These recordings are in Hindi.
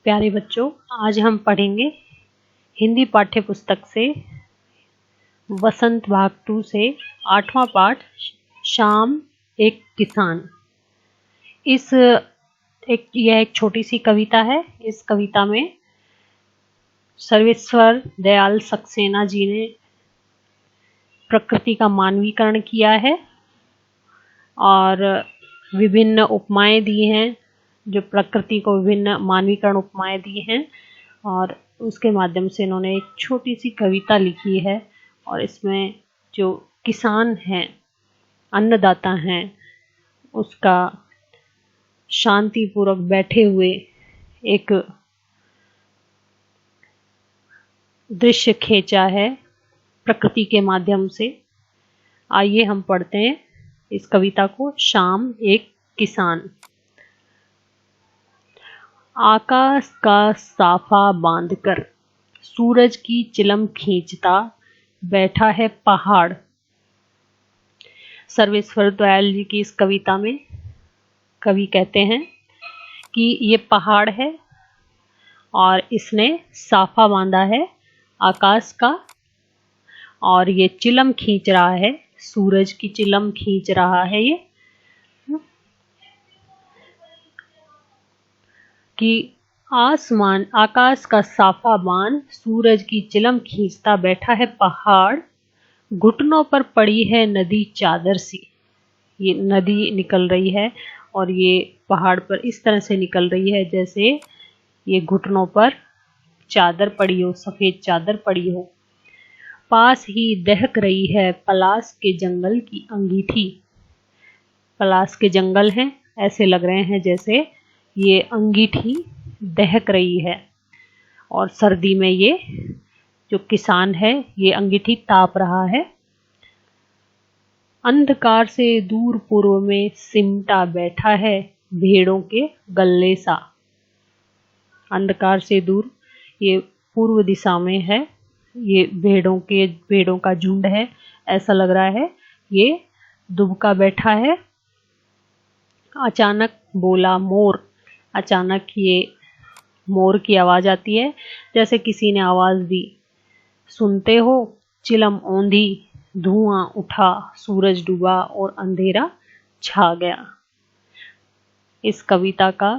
प्यारे बच्चों, आज हम पढ़ेंगे हिंदी पाठ्य पुस्तक से वसंत भाग 2 से 8वां पाठ शाम एक किसान। यह एक छोटी सी कविता है। इस कविता में सर्वेश्वर दयाल सक्सेना जी ने प्रकृति का मानवीकरण किया है और विभिन्न उपमाएं दी हैं, जो प्रकृति को विभिन्न मानवीकरण उपमाएं दी हैं और उसके माध्यम से इन्होंने एक छोटी सी कविता लिखी है। और इसमें जो किसान हैं, अन्नदाता हैं, उसका शांतिपूर्वक बैठे हुए एक दृश्य खींचा है प्रकृति के माध्यम से। आइए हम पढ़ते हैं इस कविता को। शाम एक किसान। आकाश का साफा बांधकर सूरज की चिलम खींचता बैठा है पहाड़। सर्वेश्वर दयाल जी की इस कविता में कवि कहते हैं कि ये पहाड़ है और इसने साफा बांधा है आकाश का और ये चिलम खींच रहा है, सूरज की चिलम खींच रहा है ये, कि आसमान आकाश का साफा बांध सूरज की चिलम खींचता बैठा है पहाड़। घुटनों पर पड़ी है नदी चादर सी। ये नदी निकल रही है और ये पहाड़ पर इस तरह से निकल रही है जैसे ये घुटनों पर चादर पड़ी हो, सफेद चादर पड़ी हो। पास ही दहक रही है पलास के जंगल की अंगीठी। पलास के जंगल हैं, ऐसे लग रहे हैं जैसे ये अंगीठी दहक रही है और सर्दी में ये जो किसान है ये अंगीठी ताप रहा है। अंधकार से दूर पूर्व में सिमटा बैठा है भेड़ों के गल्ले सा। अंधकार से दूर ये पूर्व दिशा में है, ये भेड़ों का झुंड है, ऐसा लग रहा है ये दुबका बैठा है। अचानक बोला मोर। अचानक ये मोर की आवाज आती है, जैसे किसी ने आवाज दी। सुनते हो चिलम औंधी, धुआं उठा, सूरज डूबा और अंधेरा छा गया। इस कविता का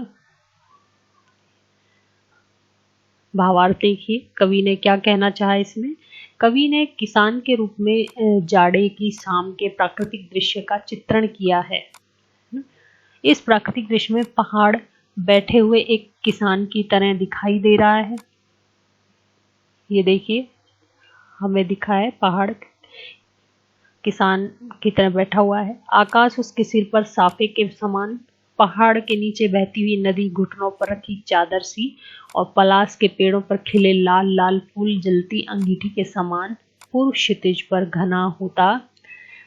भावार्थ देखिए, कवि ने क्या कहना चाहा इसमें। कवि ने किसान के रूप में जाड़े की शाम के प्राकृतिक दृश्य का चित्रण किया है। इस प्राकृतिक दृश्य में पहाड़ बैठे हुए एक किसान की तरह दिखाई दे रहा है। ये देखिए, हमें दिखा है पहाड़ किसान की तरह बैठा हुआ है। आकाश उसके सिर पर साफे के समान, पहाड़ के नीचे बहती हुई नदी घुटनों पर रखी चादर सी और पलास के पेड़ों पर खिले लाल लाल फूल जलती अंगीठी के समान। पूर्व क्षितिज पर घना होता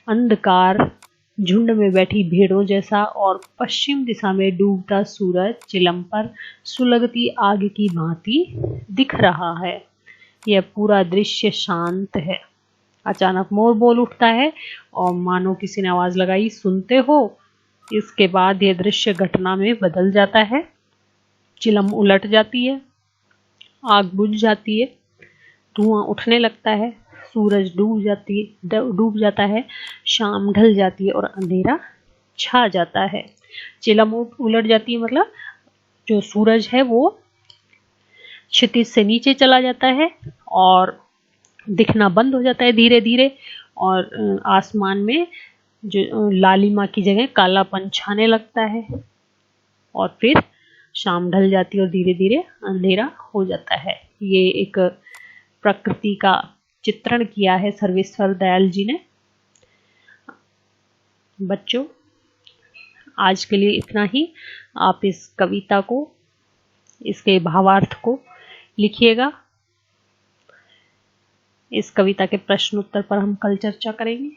अंधकार झुंड में बैठी भेड़ों जैसा और पश्चिम दिशा में डूबता सूरज चिलम पर सुलगती आग की भांति दिख रहा है। यह पूरा दृश्य शांत है। अचानक मोर बोल उठता है और मानो किसी ने आवाज लगाई, सुनते हो। इसके बाद यह दृश्य घटना में बदल जाता है। चिलम उलट जाती है, आग बुझ जाती है, धुआं उठने लगता है, सूरज डूब जाता है, शाम ढल जाती है और अंधेरा छा जाता है। चिलम उलट जाती है मतलब जो सूरज है वो क्षितिज से नीचे चला जाता है और दिखना बंद हो जाता है धीरे धीरे, और आसमान में जो लालिमा की जगह कालापन छाने लगता है और फिर शाम ढल जाती है और धीरे धीरे अंधेरा हो जाता है। ये एक प्रकृति का चित्रण किया है सर्वेश्वर दयाल जी ने। बच्चों, आज के लिए इतना ही। आप इस कविता को, इसके भावार्थ को लिखिएगा। इस कविता के प्रश्न उत्तर पर हम कल चर्चा करेंगे।